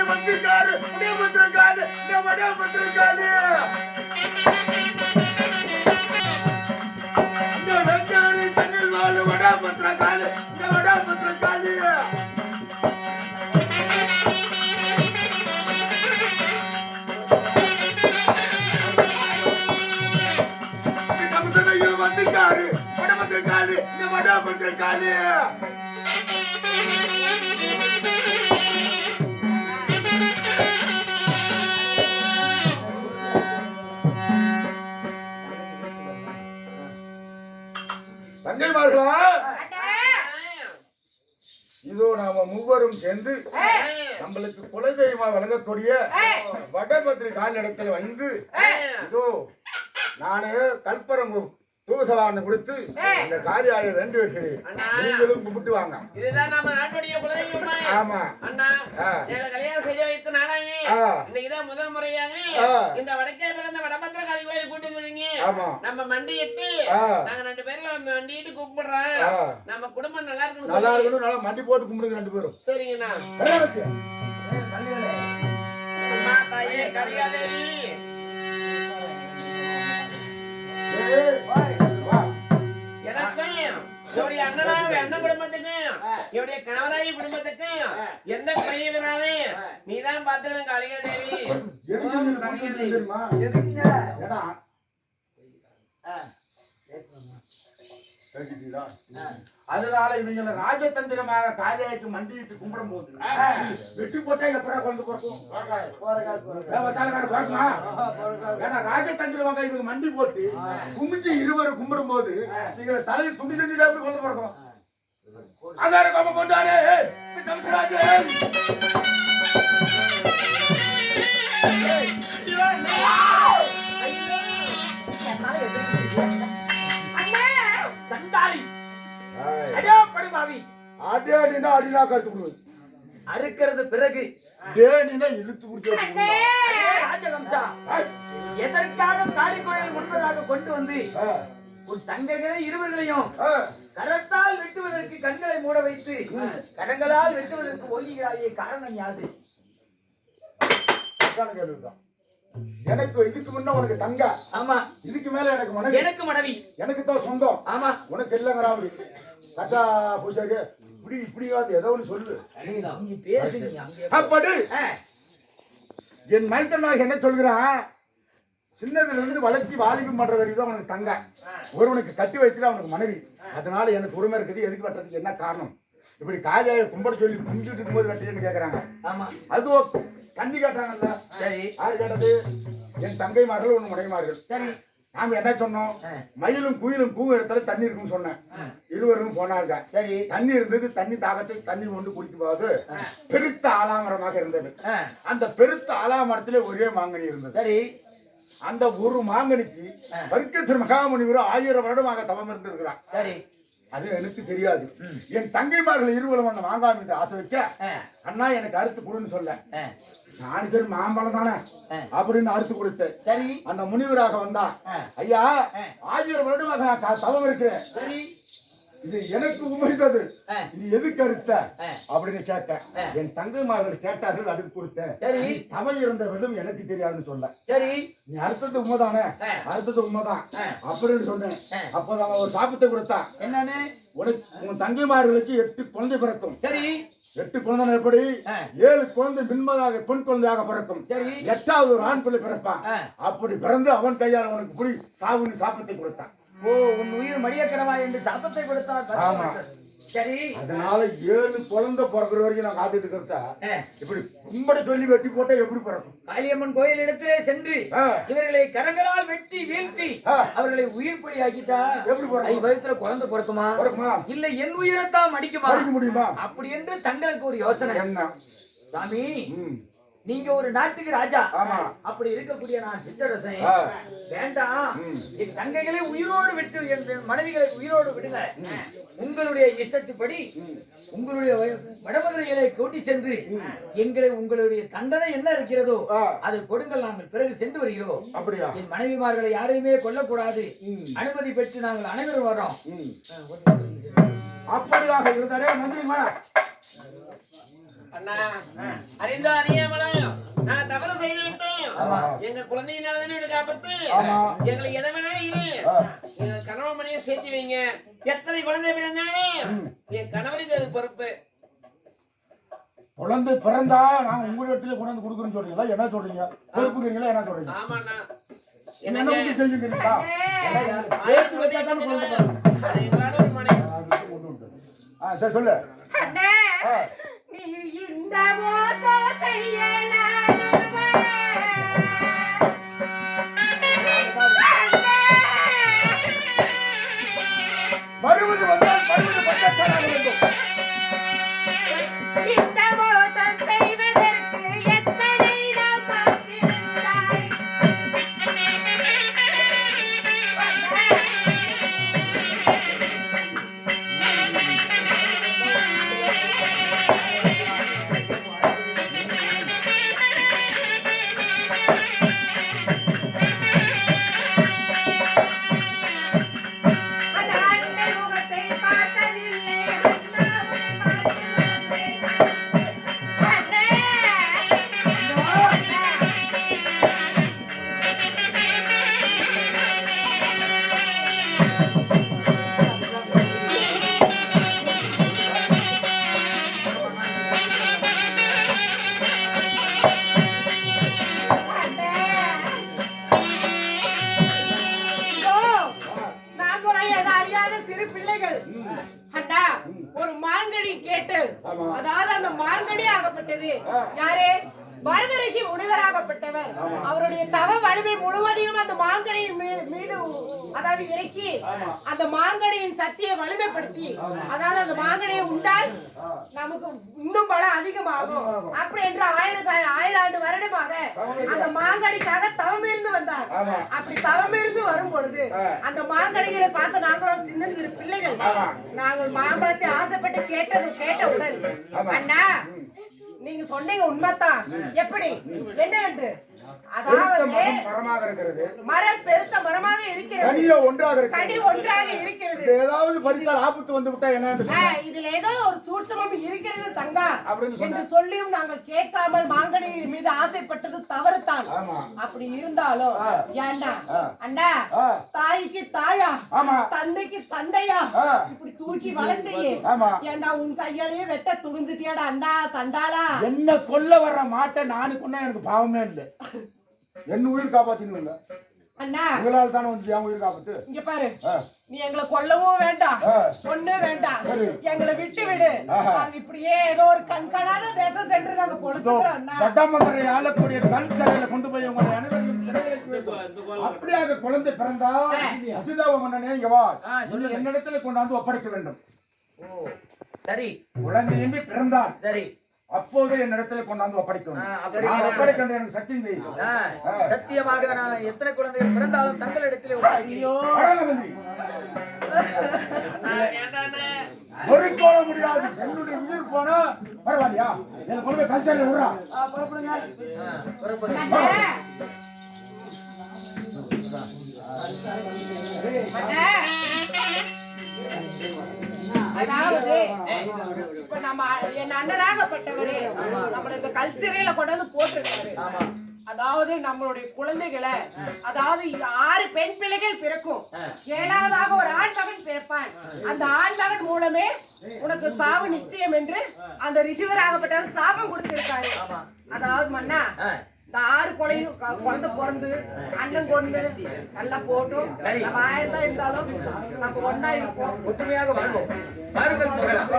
வந்திருக்காரு பத்திரக்காலி பத்திரக்காலி இந்த வெஞ்சாரி தண்ணில் வாழ் வடா பத்திரக்காலி இந்த வடா பத்திரக்காலி வந்திருக்காரு பத்திரக்காலி இந்த வடா பத்திரக்காலி தங்கைமார்களா இதோ நாம மூவரும் சேர்ந்து நம்மளுக்கு குலதெய்வமா வழங்கக்கூடிய வடபத்திரி காலிடத்தில் வந்து இதோ நானு கல்பரம் தூசவான கொடுத்து இந்த காரியாய வேண்டி வைக்கிறேன் நீங்களும் கும்பிட்டு வாங்க. இதுதான் நம்ம நாட்டுடைய குலதெய்வமா? ஆமா அண்ணா, எங்களை கல்யாணம் செய்ய வைத்த நாளாயே இன்னைக்குதான் முதல் முறையாக இந்த வடக்கே பிறந்த வடபத்திர காளி கோயில் கூட்டி வந்துருங்க. நம்ம மண்டியிட்டு நாங்க 2 பேரும் மண்டியிட்டு கும்பிடுறோம். நம்ம குடும்பம் நல்லா இருக்கணும், நல்லா இருக்கணும், நல்லா மண்டி போட்டு கும்பிடுங்க 2 பேரும். சரிங்கண்ணா. அம்மா தாயே கரியாதேவி அண்ணன் குடும்பத்துக்கும் என்னுடைய கணவராயி குடும்பத்துக்கும் எந்த பையன் வராது நீதான் பாத்துக்கணும் காளிகா தேவி. அதனால இவங்க ராஜதந்திரமாக காளியாய்க்கு மண்டிட்டு கும்பிடும் போது வெட்டி போட்டா எப்படா கொண்டு போறோம்? ஏன்னா ராஜதந்திரமாக இவங்க மண்டி போட்டு குமிச்சு இருவரும் கும்பிடும் போது நீங்க தலையை துண்டி தண்டி எப்படி கொண்டு போறோம்? அதார கோபம் கொண்டாடே அறுக்கிறது பிறகு இழுத்து குடிச்சு எதற்காக காளி கோயில் முன்பதாக கொண்டு வந்து உன் தங்கைகளை இருவர்களையும் கரத்தால் வெட்டுவதற்கு கண்களை மூட வைத்து கரங்களால் வெட்டுவதற்கு ஒல்லிகளாகிய காரணம் யாது? எனக்கு இதுக்கு முன்ன உனக்கு தங்க, ஆமா, இதுக்கு மேல எனக்கு மனைவி, எனக்கு தான் சொந்தம், ஆமா, உனக்கு இல்லங்கிறாங்க. கட்டா பூசாக்கு இப்படி இப்படியாவது ஏதோ ஒன்று சொல்லு. அப்படி என் மைத்தனாக என்ன சொல்கிறான், சின்னதுல இருந்து வளர்ச்சி வாலிபம் பண்ற வரைக்கும் தான் உனக்கு தங்க, ஒருவனுக்கு கட்டி வச்சுட்டு அவனுக்கு மனைவி. அதனால எனக்கு உரிமை இருக்குது. எதுக்கு வெட்டுறதுக்கு என்ன காரணம்? இப்படி காரியாய கும்பிட சொல்லி கும்பிட்டு இருக்கும் போது வெட்டுன்னு கேக்குறாங்க. அதுவும் கண்ணி கேட்டாங்கல்ல, யாரு கேட்டது? என் தங்கை மார்கள் ஒண்ணு முனைமார்கள். சரி, நாம என்ன சொன்னோம்? மயிலும் குயிலும் கூவும் இடத்துல தண்ணி இருக்குன்னு சொன்னேன். இருவரும் போனாங்க. சரி, தண்ணி இருந்தது. தண்ணி தாகத்தை தண்ணி கொண்டு குடிக்கும் போது பெருத்த ஆலாமரமாக இருந்தது. அந்த பெருத்த ஆலாமரத்திலே ஒரே மாங்கனி இருந்தது. சரி, அந்த ஒரு மாங்கனிக்கு வர்க்கத்தின் மகாமுனிவர் 1000 வருடமாக தவம் இருந்திருக்கிறார். சரி, அது எனக்கு தெரியாது. என் தங்கைமார்கள் இருவரும் அந்த மாங்காய் மீது ஆசை வைக்க, அண்ணா எனக்கு அறுத்து கொடுன்னு சொல்ல, நான் சரி மாம்பழம் தானே அப்படின்னு அறுத்து கொடுத்தேன். சரி, அந்த முனிவராக வந்தா, ஐயா 1000 வருடமாக தவம் இருக்கிறேன், சரி இது எனக்கு உமைந்தது, இது எதுக்கு அறுத்த அப்படின்னு கேட்டேன். என் தங்கைமார்கள் கேட்டார்கள், அதுக்கு கொடுத்தேன். சரி, தவம் இருந்த விதம் எனக்கு தெரியாதுன்னு சொல்ல, சரி நீ அறுத்தது உண்மைதானே, அறுத்தது உண்மைதான் அப்படின்னு சொன்னேன். அப்போதான் ஒரு சாபத்தை கொடுத்தா, என்னன்னு, உன் தங்கைமார்களுக்கு 8 குழந்தை பிறக்கும். சரி, 8 குழந்தை எப்படி? 7 குழந்தை மின்மதாக பெண் குழந்தையாக பிறக்கும். சரி, 8வது ஒரு ஆண் பிள்ளை பிறப்பான். அப்படி பிறந்து அவன் கையால் அவனுக்கு புடி சாவுன்னு சாபத்தை கொடுத்தான். ஓ, உன் உயிர் மடியக்கிறவா என்று சாபத்தை கொடுத்தார். ஆமா, சரி, அதனால 7 குழந்தை பிறக்கிற வரைக்கும் நான் காத்துட்டு இருக்கிறதா, இப்படி கும்பட சொல்லி வெட்டி போட்டா எப்படி பிறக்கும்? காளியம்மன் கோயில் இடத்திலே சென்று இவர்களை கரங்களால் வெட்டி வீழ்த்தி அவர்களை உயிர் பலி ஆக்கிட்டா எப்படி பிறக்கும்? வயிற்றுல குழந்தை பிறக்குமா? இல்ல என் உயிரைத்தான் மடிக்க முடியுமா? அப்படி என்று தங்களுக்கு ஒரு யோசனை. என்ன சாமி, நீங்க ஒரு நாட்டுக்கு ராஜா, அப்படி இருக்கக்கூடிய நான் சிற்றரசன், வேண்டாம் என் தங்கைகளை உயிரோடு விட்டு என் மனைவிகளை உயிரோடு விடுங்க. உங்களுடைய இஷ்டத்துப்படி உங்களுடைய வடமதுரைகளை கூட்டி சென்று எங்களை உங்களுடைய தண்டனை என்ன இருக்கிறதோ அதை கொடுங்கள், நாங்கள் பிறகு சென்று வருகிறோம். அப்படியா? என் மனைவிமார்களை யாரையுமே கொல்லக்கூடாது, அனுமதி பெற்று நாங்கள் அனைவரும் வரோம். அப்படியாக இருந்தாரே மந்திரிமா, அண்ணா அறிந்தோ அறியாமலும் நான் தவறு செய்து விட்டேன். எங்க குழந்தையினால தானே எனக்கு ஆபத்து. எங்களை எதை வேணாலும் இரு, எங்க கணவன் மனையை சேர்த்து வைங்க. எத்தனை குழந்தை பிறந்தாலும் என் கணவருக்கு அது பொறுப்பு. குழந்தை பிறந்தா நாங்க உங்க இடத்துல கொண்டு வந்து கொடுக்குறோன்னு சொல்றீங்களா? என்ன சொல்றீங்க? பொறுப்புங்கிறீங்களா? என்ன சொல்றீங்க? ஆமாண்ணா, என்ன வந்து செய்யுங்கிறீங்களா? சரி சொல்லு. வருவது வந்தால் வருவது பட்டாச்சாராக வேண்டும். ஒரு மாங்கடி கேட்டு, அதாவது அந்த மாங்கடி ஆகப்பட்டது யாரே பரதரிஷி முனிவராகப்பட்டவர். அவருடைய தவ வலிமை முழுவதையும் அந்த மாங்கடியின் மீது அதாவது இறக்கி அந்த மாங்கடியின் சக்தியை வலிமைப்படுத்தி, அதாவது அந்த மாங்கடியை உண்டால் நமக்கு இன்னும் பலம் அதிகமாகும் அப்படி என்று ஆயிரம் ஆண்டு வருடமாக அந்த மாங்கடிக்காக தவமிருந்து வந்தார். அப்படி தவமிருந்து வரும் பொழுது அந்த மாங்கடிகளை பார்த்து நாங்களும் சின்ன சிறு பிள்ளைகள் நாங்கள் மாம்பழத்தை ஆசைப்பட்டு கேட்டவுடன் அண்ணா நீங்க சொன்னீங்க உண்மைதான். எப்படி என்னவென்று, அதாவது மரம் பெருத்த மரமாக இருக்கிறது, கனி ஒன்றாக இருக்கிறது. ஏதாவது பறித்தால் ஆபத்து வந்து விட்டா என்ன? இதுல ஏதோ ஒரு சூட்சமம் இருக்கிறது தங்கா என்று சொல்லியும் நாங்கள் கேட்காமல் மாங்கனியின் மீது ஆசைப்பட்டது தவறுதான். அப்படி இருந்தாலும் ஏண்டா அண்ணா, தாய்க்கு தாயா தந்தைக்கு தந்தையா இப்படி தூக்கி வளர்ந்தையே, ஏண்டா உன் கையாலேயே வெட்ட துணிஞ்சிட்டியாடா அண்ணா சண்டாளா. என்ன கொல்ல வர்ற மாட்டை நானு கொண்டா எனக்கு பாவமே இல்லை. என்ன உயிர் காப்பாத்தின்னு அண்ணா உங்களால தானே வந்து என் உயிர் காப்பாத்து. இங்க பாரு, நீ எங்களை கொல்லவும் வேண்டாம் ஒண்ணும் வேண்டாம், எங்களை விட்டு விடு. நாங்க இப்படியே ஏதோ ஒரு கண்காணாத தேசம் சென்று நாங்க பொழுதுறோம் அண்ணா. சட்டமன்ற ஆளக்கூடிய கல் சிலையில கொண்டு போய் உங்களை அனைவரையும் அப்படியாக குழந்தை பிறந்தா அசுதாவ மன்னனே இங்க வா, என்னிடத்துல கொண்டாந்து ஒப்படைக்க வேண்டும். சரி, குழந்தையுமே பிறந்தான் சரி, அப்போது என் இடத்துல கொண்டாந்து ஒப்படைக்கணும். ஒப்படைக்கின்ற எனக்கு சத்தியம் செய்யும். சத்தியமாக நான் எத்தனை குழந்தைகள் பிறந்தாலும் தங்களிடத்திலே ஒரு கோல முடியாது. என்னுடைய உயிர் போனா பரவாயில்லையா? எனக்கு கொண்டு போய் கல்ச்சர்ல விடுறா. அதாவது இப்ப நம்ம என் அண்ணனாகப்பட்டவரே நம்மள இந்த கல்ச்சரையில கொண்டு வந்து போட்டிருக்காரு. அதாவது நம்மளுடைய குழந்தைகளை, அதாவது 6 பெண் பிள்ளைகள் பிறக்கும், 7வதாக ஒரு ஆண் மகன் பிறப்பான். அந்த ஆண் மகன் மூலமே உனக்கு சாவு நிச்சயம் என்று அந்த ரிஷிவராகப்பட்டவர் சாபம் கொடுத்திருக்காரு. அதாவது மன்னா இந்த 6 குழந்தை பிறந்து அண்ணன் கொண்டு நல்லா போட்டும் நம்ம 1000 தான் இருந்தாலும் நம்ம ஒன்னா இருப்போம், ஒற்றுமையாக வாழ்வோம். வாருங்கள் போகலாம்.